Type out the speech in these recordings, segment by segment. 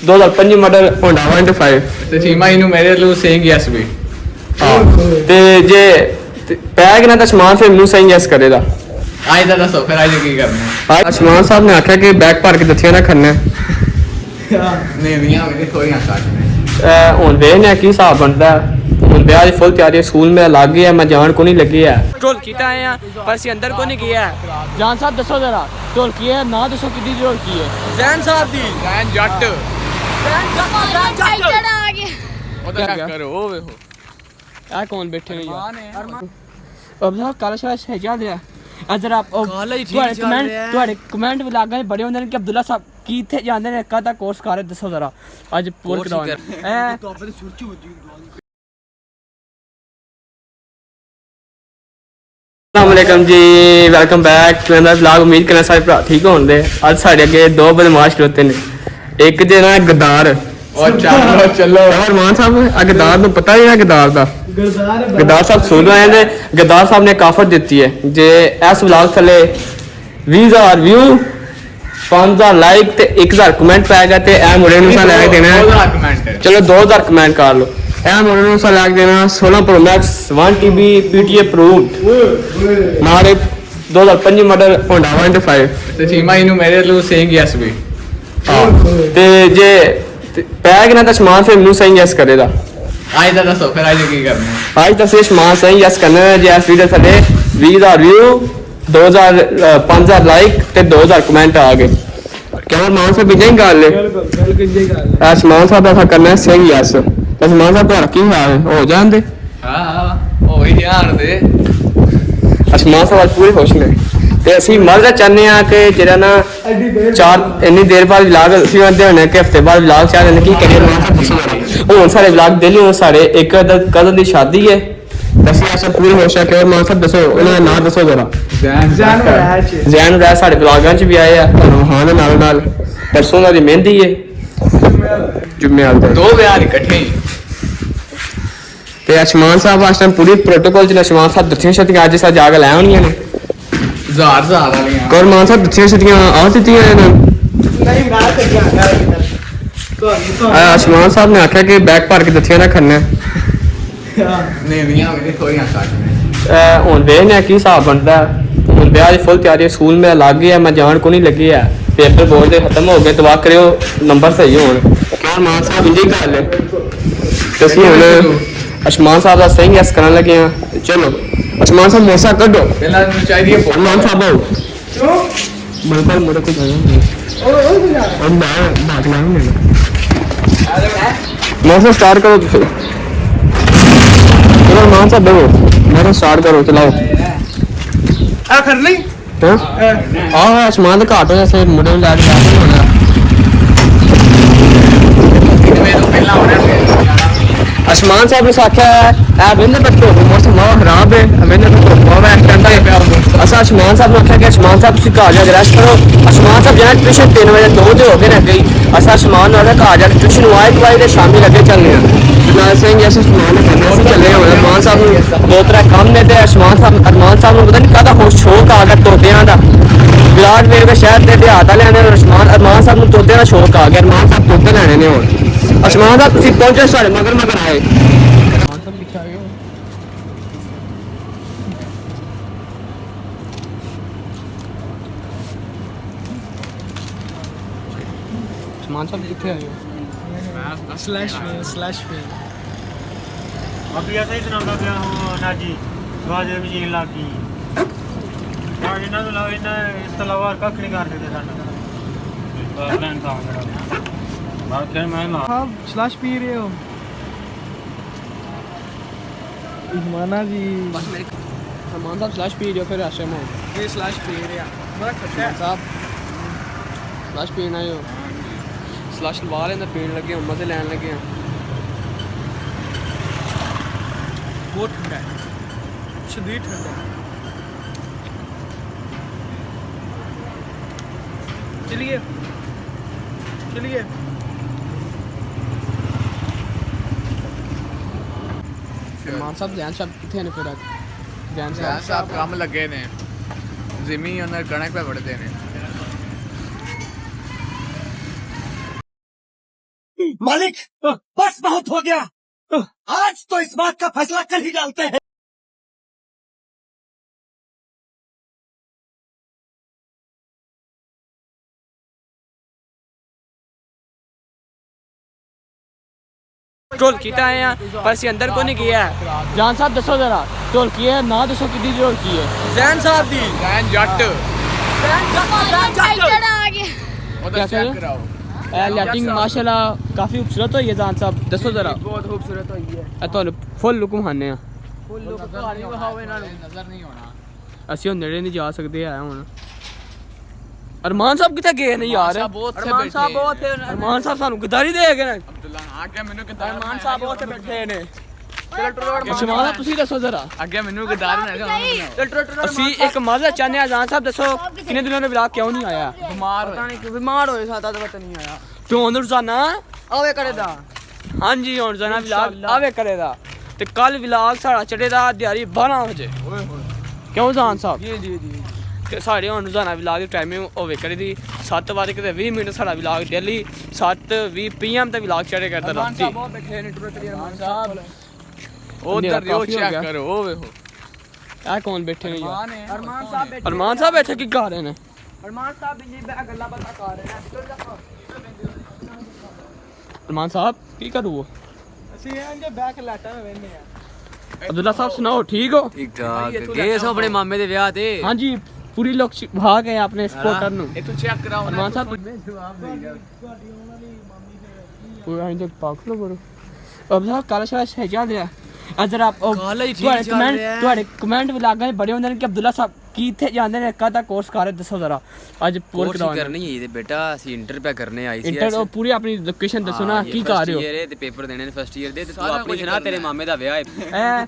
2005 model Honda 125 ਤੇ ਸੀਮਾ ਇਹਨੂੰ ਮੇਰੇ ਵੱਲੋਂ ਸੇਇੰਗ ਯੈਸ ਵੀ ਤੇ ਜੇ ਪੈਗ ਨਾ ਤਾਂ ਸਮਾਨ ਫਿਰ ਮੈਨੂੰ ਸਹੀ ਯੈਸ ਕਰੇਗਾ ਅੱਜ ਦਾ ਦੱਸੋ ਫਿਰ ਅੱਜ ਕੀ ਕਰਨਾ ਅਸ਼ਮਾਨ ਸਾਹਿਬ ਨੇ ਆਖਿਆ ਕਿ ਬੈਗ ਭਰ ਕੇ ਦੱਥੀਆਂ ਨਾ ਖੰਨਾ ਨਹੀਂ ਵੀ ਥੋੜੀਆਂ ਕੱਟ ਹੁਣ ਵੇਖਦੇ ਹਾਂ ਕੀ ਹਿਸਾਬ ਬਣਦਾ ਹੁਣ ਵਿਆਹ ਦੀ ਫੁੱਲ ਤਿਆਰੀ ਹੈ ਸਕੂਲ ਮੇਰਾ ਲੱਗ ਗਿਆ ਮੈਂ ਜਾਣ को नहीं लगी है ढोल कीता आए हैं पर ਅਸੀਂ ਅੰਦਰ को नहीं गया जान साहब दसो जरा ढोल की है ना दसो कितनी ढोल की है जैन साहब दी ਜੈਨ ਜੱਟ ਉਹਦਾ क्या? ਕਰੋ ਉਹ ਵੇਖੋ आ कौन बैठे हैं यार अब साहब काला शाला सही चल रहा है अगर आप कमेंट भी लागे बड़े होंगे कि अब्दुल्ला साहब की थे जानते हैं कदा कोर्स कर रहे दसो जरा आज पूरा करवाओ अस्सलामुअलैकुम जी welcome back to another vlog उम्मीद करना सारे भरा ठीक होंगे आज साढ़े अगे दो बदमाश खड़ोते ने एक जे ना गद्दार ਉਹ ਚਲੋ ਚਲੋ मान साहब गद्दार ਨੂੰ ਪਤਾ ਹੀ ਨਾ गद्दार ਦਾ गद्दार साहब सुन रहे हैं गद्दार साहब ने काफर दी है जे इस व्लॉग थले 20000 व्यू 5000 लाइक ते 1000 कमेंट पाएगा ते ए मुंडे ਨੂੰ सा लाइक देना है चलो 2000 कमेंट कर लो ए मुंडे ਨੂੰ सा लाइक देना 16 pro max 1 TB PTA approved नारे 2005 मॉडल Honda 125 ਤੇ ਸੀਮਾ ਇਹਨੂੰ ਮੇਰੇ ਵੱਲੋਂ ਸੇਇੰਗ ਯੈਸ ਵੀ ਤੇ ਜੇ ਪੈਗ ਨਾ ਤਾਂ ਸਮਾਨ ਫਿਰ ਮੈਨੂੰ ਸਹੀ ਯੈਸ ਕਰੇਗਾ ਅੱਜ ਦਾ ਦੱਸੋ ਫਿਰ ਅੱਜ ਕੀ ਕਰਨਾ आज तक समान सही यस करना है जे इस वीडियो थले 20000 व्यू 5000 लाइक ते 2000 कमेंट आ गए क्या मान से भी नहीं गल समान साहब ऐसा करना है सही यस समान साहब तो की हाल हो जाते ਹਾਂ ਉਹ ਹੀ ਧਿਆਨ ਦੇ समान साहब पूरे खुश ने ਤੇ ਅਸੀਂ ਮਰਦਾ ਚਾਹੁੰਦੇ ਆ ਕਿ ਜਿਹੜਾ ਨਾ ਇੰਨੀ ਦੇਰ ਬਾਅਦ ਵਲੌਗ ਅਸੀਂ ਆਉਂਦੇ ਹੋਣੇ ਕਿ ਹਫਤੇ ਬਾਅਦ ਵਲੌਗ ਚਾਹ ਰਹੇ ਨੇ ਕੀ ਕਰੀਏ ਹੁਣ ਸਾਡੇ ਵਲੌਗ ਡੇਲੀ ਹੁਣ ਸਾਡੇ ਇੱਕ ਕਦੋਂ ਦੀ ਸ਼ਾਦੀ ਹੈ ਅਸੀਂ ਆਸ਼ਾ ਪੂਰੀ ਹੋ ਸਕੇ ਔਰ ਮਾਨ ਸਾਹਿਬ ਦੱਸੋ ਉਹਨਾਂ ਦਾ ਨਾਂ ਦੱਸੋ ਜ਼ਰਾ ਜ਼ੈਨ ਰਾਜ ਸਾਡੇ ਵਲੌਗਾਂ 'ਚ ਵੀ ਆਏ ਆ ਹਾਂ ਦੇ ਨਾਲ ਪਰਸੋਂ ਦੀ ਮਹਿੰਦੀ ਹੈ ਜੁਮੇਵਾਰ ਦਾ ਦੋ ਵਿਆਹ ਇਕੱਠੇ ਹੀ ਤੇ ਅਸ਼ਮਾਨ ਸਾਹਿਬ ਇਸ ਟਾਈਮ ਪੂਰੀ ਪ੍ਰੋਟੋਕਾਲ 'ਚ ਅਸ਼ਮਾਨ ਸਾਹਿਬ ਦੱਥੀਆਂ ਛੱਤੀਆਂ ਅੱਜ ਸਾ ਜਾ ਕੇ ਲੈ ਆਉਣੀਆਂ ਨੇ ਹਜ਼ਾਰ ਵਾਲੀਆਂ ਕੌਰ ਮਾਨ ਸਾਹਿਬ ਦੱਥੀਆਂ ਛੱਤੀਆਂ ਆ ਦਿੱਤੀਆਂ ਇਹਨਾਂ ਅਸ਼ਮਾਨ ਸਾਹਿਬ ਨੇ ਆਖਿਆ ਕਿ ਬੈਗ ਭਰ ਕੇ ਦੱਥੀਆਂ ਨਾ ਖੰਨਾ ਨਹੀਂ ਵੀ ਥੋੜੀਆਂ ਕੱਟ ਹੁਣ ਵੇਖਦੇ ਹਾਂ ਕੀ ਹਿਸਾਬ ਬਣਦਾ ਹੁਣ ਵਿਆਹ ਦੀ ਫੁੱਲ ਤਿਆਰੀ ਸਕੂਲ ਮੇਰਾ ਲੱਗ ਗਿਆ ਮੈਂ ਜਾਣ को नहीं लगी है पेपर बोर्ड ਦੇ ਖਤਮ ਹੋ ਗਏ ਦੁਆ ਕਰਿਓ ਨੰਬਰ ਸਹੀ ਹੋਣ ਕੌਰ ਮਾਨ ਸਾਹਿਬ ਇੰਜੀ ਗੱਲ ਹੈ ਤੁਸੀਂ ਹੁਣ ਅਸ਼ਮਾਨ ਸਾਹਿਬ ਦਾ ਸਹੀ ਯਸ ਕਰਨ ਲੱਗੇ ਆ ਚਲੋ ਅਸ਼ਮਾਨ ਸਾਹਿਬ ਮੋਸਾ ਕੱਢੋ ਪਹਿਲਾਂ ਮੈਨੂੰ ਚਾਹੀਦੀ ਹੈ ਮਾਨ ਸਾਹਿਬ ਆਓ ਮੇਰੇ ਕੋਲ ਕੁਝ ਆਇਆ ਉਹ ਮੈਂ ਬਾਤ ਲਾਂ ਮੈਨੂੰ ਮੋਸਾ ਸਟਾਰਟ ਕਰੋ ਤੁਸੀਂ चलो मान साहब देखो मेरा स्टार्ट करो चलाओ ਆ ਕਰ ਲਈ हाँ आसमान तो घाट हो जैसे मुंडे ला के जाते होना आसमान साहब ने आख्या है वेले बच्चों मौसम बहुत खराब है वेले बच्चों बहुत एक्सीडेंट है असा आसमान साहब ने आख्या कि आसमान साहब तुम घर जाके रेस्ट करो आसमान साहब जाए ट्यूशन 3 बजे 2 बजे हो गए रह गई असा आसमान ने घर जाके ट्यूशन आए दवाई शामी लगे चलने चले अरमान साहब दो त्रै कम ने अरमान साहब पता नहीं कहता होश शौक आ गया तोतियां का विराट मेरे के शहर के देहात वाले अरमान साहब तोते का शौक आ गया अरमान साहब तोते लैने ने हुण अरमान साहब तुसीं पहुंचे साढ़े मगर आए अरमान साहब किथे आए हो स्लैश पे अभी ऐसा ही सुनाता पिया हूँ ना जी बाजे मशीन लग गई इन्होंने इस तो इलावा कख नहीं कर सकते आप स्लैश पी रहे हो माना जी अरमान साहब स्लैश पी रहे हो फिर आश्रम हो ये स्लैश पी रहे हैं बड़ा खट्टा है साहब स्लैश पीना ही हो स्लैश लवा लेना पीन लगे हम मजे लैन लगे हैं बहुत ठंडा है शदीद ठंडा है चलिए मान साहब जैन साहब किथे ने फिर जैन ਸਾਹਿਬ ਕੰਮ ਲੱਗੇ ਨੇ ਜ਼ਿਮੀ ਉਹਨਾਂ ਕਣਕ ਪੇ ਵੜਦੇ ਨੇ मालिक बस बहुत हो गया, आज तो इस बात का फैसला कल ही डालते हैं। ਢੋਲ ਕੀਤਾ ਆਏ ਆ ਪਰ ਅਸੀਂ ਅੰਦਰ ਕੋ ਨਹੀਂ ਗਿਆ। ਜਾਨ ਸਾਹਿਬ ਦੱਸੋ ਜ਼ਰਾ ਢੋਲ ਕੀ ਹੈ ਨਾ ਦੱਸੋ ਕਿੱਦੀ ਢੋਲ ਕੀ ਹੈ। ਜ਼ੈਨ ਸਾਹਿਬ ਦੀ ਜ਼ੈਨ ਜੱਟ क्या कह रहे हो? लाइटिंग माशाल्लाह काफी खूबसूरत हुई है जान साहब दसो जरा। ਬਹੁਤ ਖੂਬਸੂਰਤ ਹੋਈ ਹੈ ਤੁਹਾਨੂੰ ਫੁੱਲ ਲੁੱਕ ਵਿਖਾਉਂਦੇ ਆ। ਫੁੱਲ ਲੋਕ ਕਹਾਣੀ ਵਿਖਾਓ ਇਹਨਾਂ ਨੂੰ ਨਜ਼ਰ ਨਹੀਂ ਆਉਣਾ। ਅਸੀਂ ਹੁਣ ਨੇੜੇ ਨਹੀਂ ਜਾ ਸਕਦੇ ਆ ਹੁਣ। ਅਰਮਾਨ ਸਾਹਿਬ ਕਿੱਥੇ ਗਏ ਨੇ ਯਾਰ? ਅਰਮਾਨ ਸਾਹਿਬ ਬਹੁਤ ਅਰਮਾਨ ਸਾਹਿਬ ਸਾਨੂੰ ਗਦਾਰੀ ਦੇ ਗਏ ਨੇ। ਅਬਦੁੱਲਾ ਆ ਗਿਆ ਮੈਨੂੰ ਕਿਦਾਰ ਅਰਮਾਨ ਸਾਹਿਬ ਉੱਥੇ ਬੈਠੇ ਨੇ। ਚਲੋ ਸ਼ਮਾਲਾ ਤੁਸੀਂ ਦੱਸੋ ਜ਼ਰਾ। ਅੱਗੇ ਮੈਨੂੰ ਕਿਦਾਰ ਨਾ ਜਾਓ। ਅਸੀਂ ਇੱਕ ਮਾਜ਼ਾ ਚਾਹੁੰਦੇ ਆ ਜਾਨ ਸਾਹਿਬ ਦੱਸੋ ਕਿੰਨੇ ਦਿਨਾਂ ਦਾ ਵਲੌਗ ਕਿਉਂ ਨਹੀਂ ਆਇਆ? ਬਿਮਾਰ ਹੋਏ ਬਿਮਾਰ ਹੋਏ ਸਾਡਾ ਤਾਂ ਪਤਾ ਨਹੀਂ ਆਇਆ। ਕਿਉਂ ਰੋਜ਼ਾਨਾ ਆਵੇ ਕਰੇਦਾ? ਹਾਂਜੀ ਹੁਣ ਰੋਜ਼ਾਨਾ ਵਲੌਗ ਆਵੇ ਕਰੇਦਾ ਤੇ ਕੱਲ ਵਲੌਗ ਸਾਡਾ ਚੜੇਦਾ ਦਿਹਾੜੀ 12 ਵਜੇ। ਕਿਉਂ ਜਾਨ ਸਾਹਿਬ? ਜੀ ਜੀ ਜੀ ਤੇ ਸਾਡੇ ਹੁਣ ਰੋਜ਼ਾਨਾ ਵਲੌਗ ਦੀ ਟਾਈਮਿੰਗ ਹੋਵੇ ਕਰੇਦੀ 7:20 ਮਿੰਟ ਸਾਡਾ ਵਲੌਗ ਡੇਲੀ 7:20 PM ਤੇ ਵਲੌਗ ਚੜੇ ਕਰਦਾ ਰਾਤੀ। ਬਹੁਤ ਬੈਠੇ ਨੇ ਟੁੱਟ ਅਰਮਾਨ ਸਾਹਿਬ ਉਧਰ ਦਿਓ ਚੈੱਕ ਕਰੋ ਉਹ ਵੇਖੋ ਇਹ ਕੌਣ ਬੈਠੇ ਨੇ ਯਾਰ? ਅਰਮਾਨ ਸਾਹਿਬ ਬੈਠੇ ਅਰਮਾਨ ਸਾਹਿਬ ਇੱਥੇ ਕੀ ਕਰ ਰਹੇ ਨੇ? ਅਰਮਾਨ ਸਾਹਿਬ ਜੀ ਗੱਲਾਂ ਬਾਤਾਂ ਕਰ ਰਹੇ ਨੇ। ਅਰਮਾਨ ਸਾਹਿਬ ਕੀ ਕਰੂ? ਅਸੀਂ ਇਹਦੇ ਬੈਕ ਲਾਟਾਂ ਵਿੱਚ ਵੇਨੇ ਆ। ਅਬਦੁੱਲਾ ਸਾਹਿਬ ਸੁਣਾਓ ਠੀਕ ਹੋ? ਠੀਕ ਠਾਕ ਗਏ ਸੋ ਆਪਣੇ ਮਾਮੇ ਦੇ ਵਿਆਹ ਤੇ। ਹਾਂਜੀ ਪੂਰੀ ਲੋਕ ਵਹਾ ਗਏ ਆਪਣੇ ਸਪੋਰਟਰ ਨੂੰ। ਇਹ ਤੂੰ ਚੈੱਕ ਕਰਾਓ ਅਰਮਾਨ ਸਾਹਿਬ ਜਵਾਬ ਦੇ ਗਿਆ ਕੋਈ ਆਂ ਦੇ ਪਾਕ ਲੋ ਬਰੋ ਅਬਦੁੱਲਾ ਕੱਲ ਸ਼ਾਇਦ ਚੱਲ ਰਿਹਾ ਅਜਰ ਆਪ ਕੱਲ੍ਹ ਹੀ ਠੀਕ ਚੱਲ ਰਿਹਾ ਹੈ। ਤੁਹਾਡੇ ਕਮੈਂਟ ਵੀ ਲੱਗ ਗਏ ਬੜੇ ਹੁੰਦੇ ਨੇ ਕਿ ਅਬਦੁੱਲਾ ਸਾਹਿਬ ਕੀ ਇੱਥੇ ਜਾਂਦੇ ਨੇ ਕਾਹਦਾ ਕੋਰਸ ਕਰ ਰਹੇ ਦੱਸੋ ਜ਼ਰਾ। ਅੱਜ ਪੂਰ ਕੋਰਸ ਕਰਾਉਣਾ ਕਰਨੀ ਹੈ ਤੇ ਬੇਟਾ ਅਸੀਂ ਇੰਟਰ ਪੈ ਕਰਨੇ ਆਈ ਸੀ। ਇੰਟਰ ਉਹ ਪੂਰੀ ਆਪਣੀ ਲੋਕੇਸ਼ਨ ਦੱਸੋ ਨਾ ਕੀ ਕਰ ਰਹੇ ਹੋ? ਇਹ ਤੇ ਪੇਪਰ ਦੇਣੇ ਨੇ ਫਸਟ ਈਅਰ ਦੇ ਤੇ ਤੂੰ ਆਪਣੀ ਸੁਣਾ ਤੇਰੇ ਮਾਮੇ ਦਾ ਵਿਆਹ ਹੈ। ਐ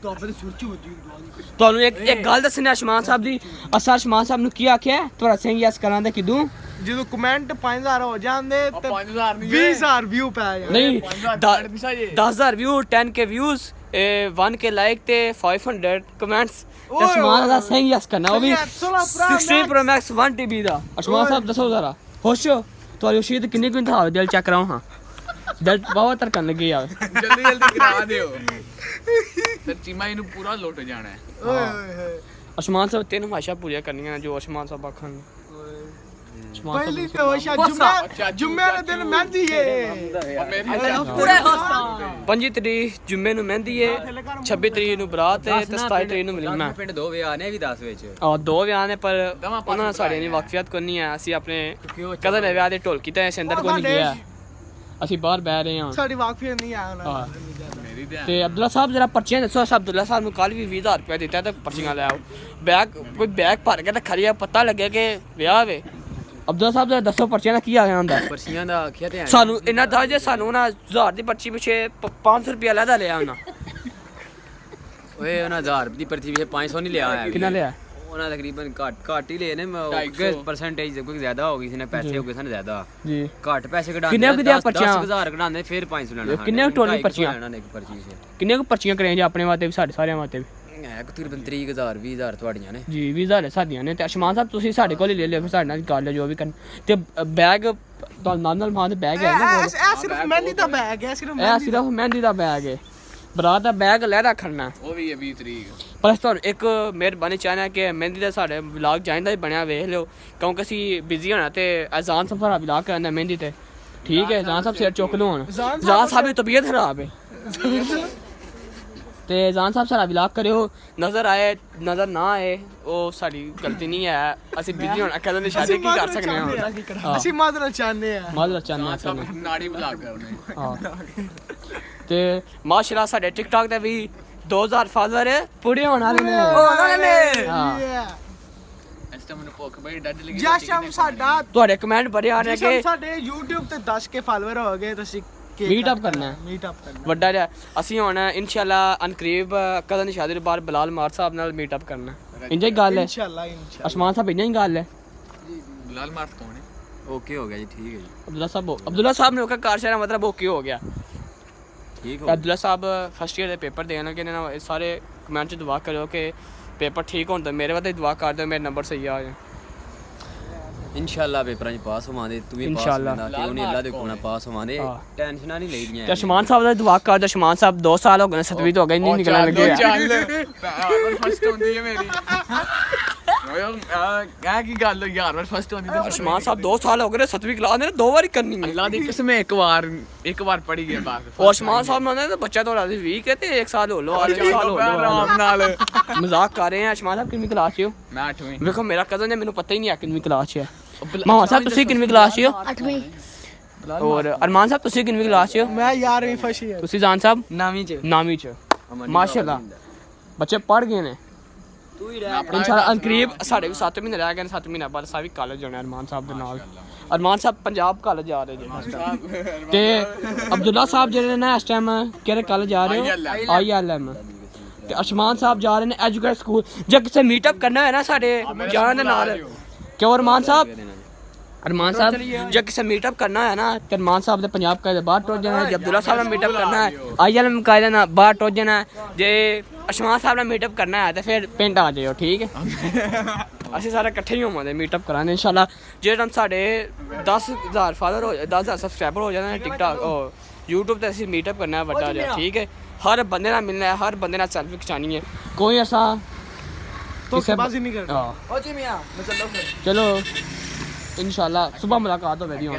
ਤੁਹਾਨੂੰ ਇੱਕ ਗੱਲ ਦੱਸਣੀ ਅਸ਼ਮਾਨ ਸਾਹਿਬ ਦੀ। ਅਸਾਂ ਅਸ਼ਮਾਨ ਸਾਹਿਬ ਨੂੰ ਕੀ ਆਖਿਆ ਤੁਹਾਡਾ ਸਿੰਘ ਯਸ ਕਰਾਂਦੇ ਕਿਦੋਂ? ਜਦੋਂ ਕਮੈਂਟ 5000 ਹੋ ਜਾਂਦੇ ਤੇ 5000 ਨਹੀਂ 20000 ਵਿਊ ਪੈ ਜਾਂਦੇ। ਨਹੀਂ 10,000 10,000 view 10K views 1K like ਤੇ 500 ਕਮੈਂਟਸ ਤੇ ਅਸ਼ਮਾਨ ਦਾ ਸਿੰਘ ਯਸ ਕਰਨਾ ਉਹ ਵੀ 16 Pro Max 1TB ਦਾ। ਅਸ਼ਮਾਨ ਸਾਹਿਬ ਦੱਸੋ ਜ਼ਰਾ ਖੁਸ਼ ਹੋ? ਤੁਹਾਡੀ ਉਸ਼ੀਦ ਕਿੰਨੀ ਕੁ ਇੰਤਹਾ ਦਿਲ ਚੈੱਕ ਕਰਾਓ ਹਾਂ ਦਿਲ ਬਹੁਤ ਧੜਕਣ ਲੱਗੀ ਯਾਰ। ਜਲਦੀ ਜਲਦੀ ਕਰਾ ਦਿਓ ਤੇ ਚੀਮਾ ਇਹਨੂੰ ਪੂਰਾ ਲੁੱਟ ਜਾਣਾ ਹੈ। ਓਏ ਹੋਏ ਹੋਏ ਅਸ਼ਮਾਨ ਸਾਹਿਬ ਤਿੰਨ ਹਮਾਸ਼ਾ ਪੂਰੀਆਂ ਕਰਨੀਆਂ ਜੋ ਅਸ਼ਮਾਨ ਸਾਹਿਬ ਆਖਣ। ਪਹਿਲੀ ਤੇ ਹੋਸ਼ਾ ਜੁਮੇ ਦੇ ਦਿਨ ਮਹਿੰਦੀ ਏ। ਪੂਰੇ 25 ਤਰੀਕ ਜੁਮੇ ਨੂੰ ਮਹਿੰਦੀ ਏ 26 ਤਰੀਕ ਨੂੰ ਬਰਾਤ ਤੇ 27 ਤਰੀਕ ਨੂੰ ਵਲੀਮਾ। ਪਿੰਡ ਦੋ ਵਿਆਹ ਨੇ ਵੀ 10 ਵਿੱਚ। ਆ ਦੋ ਵਿਆਹ ਨੇ ਪਰ ਉਹਨਾਂ ਨਾਲ ਸਾਡੇ ਨਹੀਂ ਵਾਕਫੀਅਤ ਕੋਈ ਨਹੀਂ ਹੈ। ਅਸੀਂ ਆਪਣੇ ਕਜ਼ਨ ਦੇ ਵਿਆਹ ਦੇ ਢੋਲਕੀ ਤੇ ਸਿੰਦਰ ਕੋਈ ਨਹੀਂ ਗਿਆ। ਅਸੀਂ ਬਾਹਰ ਬਹਿ ਰਹੇ ਹਾਂ। ਸਾਡੀ ਵਾਕਫੀਅਤ ਨਹੀਂ ਆਇਆ ਹਾਂ ਮੇਰੀ ਤੇ ਤੇ ਅਬਦੁੱਲਾ ਸਾਹਿਬ ਜਰਾ ਪਰਚੀਆਂ ਦੱਸੋ। ਅਬਦੁੱਲਾ ਸਾਹਿਬ ਨੂੰ ਕੱਲ ਵੀ 20,000 ਰੁਪਏ ਦਿੱਤਾ ਤੇ ਪਰਚੀਆਂ ਲੈ ਆਓ। ਬੈਗ ਕੋਈ ਬੈਗ ਭਰ ਕੇ ਤਾਂ ਖਰੀਆ ਪਤਾ ਲੱਗੇ ਕਿ ਵਿਆਹ ਵੇ। ਅਬਦੁੱਲਾ ਸਾਹਿਬ ਜਰਾ ਦੱਸੋ ਪਰਚੀਆਂ ਦਾ ਕੀ ਆ ਗਿਆ ਹੁੰਦਾ? ਪਰਚੀਆਂ ਦਾ ਆਖਿਆ ਤੇ ਸਾਨੂੰ ਇੰਨਾ ਦੱਸ ਜੇ ਸਾਨੂੰ ਨਾ 1000 ਦੀ ਪਰਚੀ ਪਿੱਛੇ 500 ਰੁਪਇਆ ਲੈਦਾ ਲਿਆ ਉਹਨਾਂ। ਓਏ ਉਹਨਾਂ 1000 ਦੀ ਪਰਚੀ ਵੀ 500 ਨਹੀਂ ਲਿਆ ਹੈ। ਕਿੰਨਾ ਲਿਆ? ਉਹਨਾਂ ਤਕਰੀਬਨ ਘੱਟ ਹੀ ਲਏ ਨੇ। ਪਰਸੈਂਟੇਜ ਕੋਈ ਜ਼ਿਆਦਾ ਹੋ ਗਈ ਸੀ ਨੇ ਪੈਸੇ ਹੋ ਗਏ ਸਨ ਜ਼ਿਆਦਾ ਜੀ ਘੱਟ ਪੈਸੇ ਕਢਾਉਂਦੇ ਕਿੰਨੇ ਕੁ ਦੀਆਂ ਪਰਚੀਆਂ? 10,000 ਕਢਾਉਂਦੇ ਫਿਰ 500 ਲੈਣਾ। ਕਿੰਨੇ ਕੁ ਟੋਟਲ ਪਰਚੀਆਂ? ਲੈਣਾ ਨੇ ਇੱਕ ਪਰਚੀ ਸੇ ਕਿੰਨੇ ਕੁ ਪਰਚੀਆਂ ਕਰੀਆਂ ਜੀ ਆਪਣੇ ਵਾਸਤੇ ਵੀ ਸਾਡੇ ਸਾਰਿਆਂ ਵਾਸਤੇ ਵੀ? ਹੈ ਤਕਰੀਬਨ 30,000 20,000 ਤੁਹਾਡੀਆਂ ਨੇ ਜੀ 20,000 ਸਾਡੀਆਂ ਨੇ ਤੇ ਅਸ਼ਮਾਨ ਸਾਹਿਬ ਤੁਸੀਂ ਸਾਡੇ ਕੋਲ ਹੀ ਲੈ ਲਿਓ ਫਿਰ ਸਾਡੇ ਨਾਲ ਕਰ ਲਿਓ ਜੋ ਵੀ ਕਰਨ ਤੇ ਬੈਗ ਤੁਹਾਨੂੰ ਨਾਲ ਮਾਂ ਦੇ ਬੈਗ ਹੈ ਨਾ ਕੋਲ? ਇਹ ਸਿਰਫ ਮਹਿੰਦੀ ਦਾ ਬੈਗ ਹੈ ਸਿਰਫ ਇਹ ਸਿਰਫ ਮਹਿੰਦੀ ਦਾ ਬੈਗ ਹੈ। ਬਰਾਤ ਦਾ ਬੈਗ ਲੈ ਰੱਖਣਾ ਉਹ ਵੀ ਹੈ 20 ਤਰੀਕ। ਪਰ ਤੁਹਾਨੂੰ ਇੱਕ ਮਿਹਰਬਾਨੀ ਚਾਹਨਾ ਕਿ ਮਹਿੰਦੀ ਦਾ ਸਾਡੇ ਵਲੌਗ ਜਾਂਦਾ ਹੀ ਬਣਿਆ ਵੇਖ ਲਿਓ ਕਿਉਂਕਿ ਅਸੀਂ ਬਿਜ਼ੀ ਹੋਣਾ ਤੇ ਅਜ਼ਾਨ ਸਾਹਿਬ ਦਾ ਵਲੌਗ ਕਰਨਾ ਮਹਿੰਦੀ ਤੇ ਠੀਕ ਹੈ। ਅਜ਼ਾਨ ਸਾਹਿਬ ਸਿਰ ਚੁੱਕ ਲਓ ਹੁਣ। ਅਜ਼ਾਨ ਸਾਹਿਬ ਦੀ ਤਬੀਅਤ ਖਰਾਬ ਹੈ ਤੇ ਅਜ਼ਾਨ ਸਾਹਿਬ ਸਾਡਾ ਵਲੌਗ ਕਰਿਓ। ਨਜ਼ਰ ਆਏ ਨਜ਼ਰ ਨਾ ਆਏ ਉਹ ਸਾਡੀ ਗਲਤੀ ਨਹੀਂ ਹੈ। ਅਸੀਂ ਬਿਜ਼ੀ ਹੋਣਾ ਕਦੋਂ ਦੀ ਸ਼ਾਦੀ ਕੀ ਕਰ ਸਕਦੇ ਹਾਂ। ਅਸੀਂ ਮਾਦਰਾ ਚਾਹਨੇ ਆ ਮਾਜ਼ਰ ਚਾਹਨਾ ਸਭ ਨਾੜੀ ਬਲਾਕ ਕਰਨੇ। ਹਾਂ ਤੇ ਮਾਸ਼ਾਅੱਲਾ ਸਾਡੇ ਟਿਕਟੌਕ ਤੇ ਵੀ 2000 ਫਾਲੋਅਰ ਪੂਰੇ ਹੋਣ ਵਾਲੇ ਨੇ। ਹਾਂ ਇਸ ਟਾਈਮ ਮੈਨੂੰ ਭੁੱਖ ਬੜੀ ਡੱਡ ਲੱਗੀ। ਜਸ਼ਮ ਸਾਡਾ ਤੁਹਾਡੇ ਕਮੈਂਟ ਬੜੇ ਆ ਰਹੇ ਜਸ਼ਮ ਕਿ ਸਾਡੇ YouTube ਤੇ 10K ਫਾਲੋਅਰ ਹੋ ਗਏ ਤੁਸੀਂ ਮੀਟ ਅਪ ਕਰਨਾ ਹੈ। ਮੀਟ ਅਪ ਕਰਨਾ ਵੱਡਾ ਜਿਹਾ ਅਸੀਂ ਹੁਣ ਇਨਸ਼ਾਅੱਲਾ ਅਨਕਰੀਬ ਕਜ਼ਨ ਦੀ ਸ਼ਾਦੀ ਤੋਂ ਬਾਅਦ ਬਲਾਲ ਮਾਰ ਸਾਹਿਬ ਨਾਲ ਮੀਟ ਅਪ ਕਰਨਾ। ਇੰਜ ਹੀ ਗੱਲ ਹੈ ਇਨਸ਼ਾਅੱਲਾ ਅਸ਼ਮਾਨ ਸਾਹਿਬ ਇੰਜ ਹੀ ਗੱਲ ਹੈ। ਲਾਲ ਮਾਰਤ ਕੌਣ ਹੈ? ਓਕੇ ਹੋ ਗਿਆ ਜੀ ਠੀਕ ਹੈ ਜੀ ਅਬਦੁੱਲਾ ਸਾਹਿਬ ਨੇ ਉਹ ਕਾਰ ਸ਼ਹਿਰਾ ਮਤਲਬ ਓਕੇ ਹੋ ਗਿਆ। ਠੀਕ ਹੋ ਅਬਦੁੱਲਾ ਸਾਹਿਬ ਫਸਟ ਈਅਰ ਦੇ ਪੇਪਰ ਦੇਣ ਲੱਗੇ ਨੇ ਨਾ। ਇਹ ਸਾਰੇ ਕਮੈਂਟ 'ਚ ਦੁਆ ਕਰਿਓ ਕਿ ਪੇਪਰ ਠੀਕ ਹੋਣ ਤੇ ਮੇਰੇ ਵਾਸਤੇ ਦੁਆ ਕਰ ਦਿਓ ਮੇਰੇ ਨੰਬਰ ਸਹੀ ਆ ਜਾਣ। इंशाल्लाह पेपरां च पास होवांगे तू भी पास इंशाल्लाह। होना कि उन्हें अल्लाह दे हुक्म नाल पास होवांगे हाँ। टेंशनां नहीं लेदियां ਤੇ ਅਸ਼ਮਾਨ ਸਾਹਿਬ ਦਾ ਦੁਆ ਕਰ ਅਸ਼ਮਾਨ ਸਾਹਿਬ 2 ਸਾਲ ਹੋ ਗਏ ਨੇ 7ਵੀਂ ਤੋਂ ਹੋ ਗਏ ਨਹੀਂ ਨਿਕਲਣ ਲੱਗੇ ਆ। ਚੱਲ ਫਸਟ ਹੁੰਦੀ ਹੈ ਮੇਰੀ ਆ ਕੀ ਗੱਲ ਹੋਈ ਯਾਰ ਵਾਰ ਫਸਟ ਹੁੰਦੀ ਤੇ ਅਸ਼ਮਾਨ ਸਾਹਿਬ 2 ਸਾਲ ਹੋ ਗਏ ਨੇ 7ਵੀਂ ਕਲਾਸ ਨੇ 2 ਵਾਰੀ ਕਰਨੀ ਹੈ। ਅੱਲਾ ਦੀ ਕਸਮ ਇੱਕ ਵਾਰ ਪੜੀ ਗਏ ਬਾਅਦ ਉਹ ਅਸ਼ਮਾਨ ਸਾਹਿਬ ਨਾਲ ਤਾਂ ਬੱਚਾ ਤੁਹਾਡਾ 20 ਹੈ ਤੇ 1 ਸਾਲ ਹੋ ਲੋ 1 ਸਾਲ ਹੋ ਲੋ ਆਰਾਮ ਨਾਲ ਮਜ਼ਾਕ ਕਰ ਰਹੇ ਆ। ਅਸ਼ਮਾਨ ਸਾਹਿਬ ਕਿੰਨੀ ਕਲਾਸ 'ਚ ਹੋ? ਮੈਂ 8ਵੀਂ ਵੇਖੋ ਮੇਰਾ ਕਜ਼ਨ ਹੈ ਮੈਨੂੰ ਪਤਾ ਹੀ ਨਹੀਂ ਆ ਕਿੰਨੀ ਕਲਾਸ 'ਚ ਹੈ। ਮਾਮਾ ਸਾਹਿਬ ਤੁਸੀਂ ਕਿੰਨੀ ਕਲਾਸ 'ਚ ਹੋ? 8ਵੀਂ ਔਰ ਅਰਮਾਨ ਸਾਹਿਬ ਤੁਸੀਂ ਕਿੰਨੀ ਕਲਾਸ 'ਚ ਹੋ? ਮੈਂ 11ਵੀਂ ਫਸੀ ਹੈ ਤੁਸੀਂ ਜਾਨ ਸਾਹਿਬ 9ਵੀਂ ਚ 9ਵੀਂ 'ਚ ਮਾਸ਼ਾਅੱਲਾ ਬੱਚੇ ਪੜ੍ਹ ਗਏ ਨੇ ਇਨਸ਼ਾਅੱਲਾ ਅਨਕਰੀਬ ਸਾਡੇ ਵੀ 7 ਮਹੀਨੇ ਰਹਿ ਗਏ ਨੇ 7 ਮਹੀਨੇ ਬਾਅਦ ਸਾਵੀ ਕਾਲਜ ਜਾਣਾ ਅਰਮਾਨ ਸਾਹਿਬ ਦੇ ਨਾਲ। ਅਰਮਾਨ ਸਾਹਿਬ ਪੰਜਾਬ ਕਾਲਜ ਜਾ ਰਹੇ ਜੀ ਤੇ ਅਬਦੁੱਲਾ ਸਾਹਿਬ ਜਿਹੜੇ ਨੇ ਇਸ ਟਾਈਮ ਕਿਹੜੇ ਕਾਲਜ ਜਾ ਰਹੇ ਹੋ? ILM ਤੇ ਅਸ਼ਮਾਨ ਸਾਹਿਬ ਜਾ ਰਹੇ ਨੇ ਐਜੂਕੇਸ਼ਨ ਸਕੂਲ। ਜੇ ਕਿਸੇ ਮੀਟਅਪ ਕਰਨਾ ਹੈ ਨਾ ਸਾਡੇ ਜਾਣ ਦੇ ਨਾਲ ਕਿਉਂ ਅਰਮਾਨ ਸਾਹਿਬ ਜੇ ਕਿਸੇ ਮੀਟਅਪ ਕਰਨਾ ਹੈ ਨਾ ਤੇ ਅਰਮਾਨ ਸਾਹਿਬ ਦੇ ਪੰਜਾਬ ਕਾਲਜ ਦੇ ਬਾਹਰ ਟੁੱਟ ਜਾਣਾ। ਜੇ ਅਬਦੁੱਲਾ ਸਾਹਿਬ ਨਾਲ ਮੀਟਅਪ ਕਰਨਾ ਹੈ ILM ਕਾਲਜ ਨਾਲ ਬਾਹਰ ਟੁੱਟ ਜਾਣਾ। ਜੇ ਅਸ਼ਮਾਨ ਸਾਹਿਬ ਨਾਲ ਮੀਟਅਪ ਕਰਨਾ ਹੈ ਤੇ ਫਿਰ ਪਿੰਡ ਆ ਜਾਇਓ ਠੀਕ ਹੈ। ਅਸੀਂ ਸਾਰੇ ਇਕੱਠੇ ਹੀ ਹੋਵਾਂਗੇ ਮੀਟਅਪ ਕਰਾਂਗੇ ਇਨਸ਼ਾਅੱਲਾ। ਜੇ ਟਾਈਮ ਸਾਡੇ 10,000 ਫਾਲੋਅਰ ਹੋ 10,000 ਸਬਸਕ੍ਰਾਈਬਰ ਹੋ ਜਾਣਾ ਟਿਕਟੌਕ YouTube ਤੇ ਅਸੀਂ ਮੀਟਅਪ ਕਰਨਾ ਹੈ ਵੱਡਾ ਜਿਹਾ ਠੀਕ ਹੈ। ਹਰ ਬੰਦੇ ਨਾਲ ਮਿਲਣਾ ਹੈ ਹਰ ਬੰਦੇ ਨਾਲ ਸੈਲਫੀ ਖਿਚਾਣੀ ਹੈ ਕੋਈ ਐਸਾ ਧੋਖੇਬਾਜ਼ੀ ਨਹੀਂ ਕਰਨੀ। ਚਲੋ इंशाल्लाह सुबह मुलाकात होगी।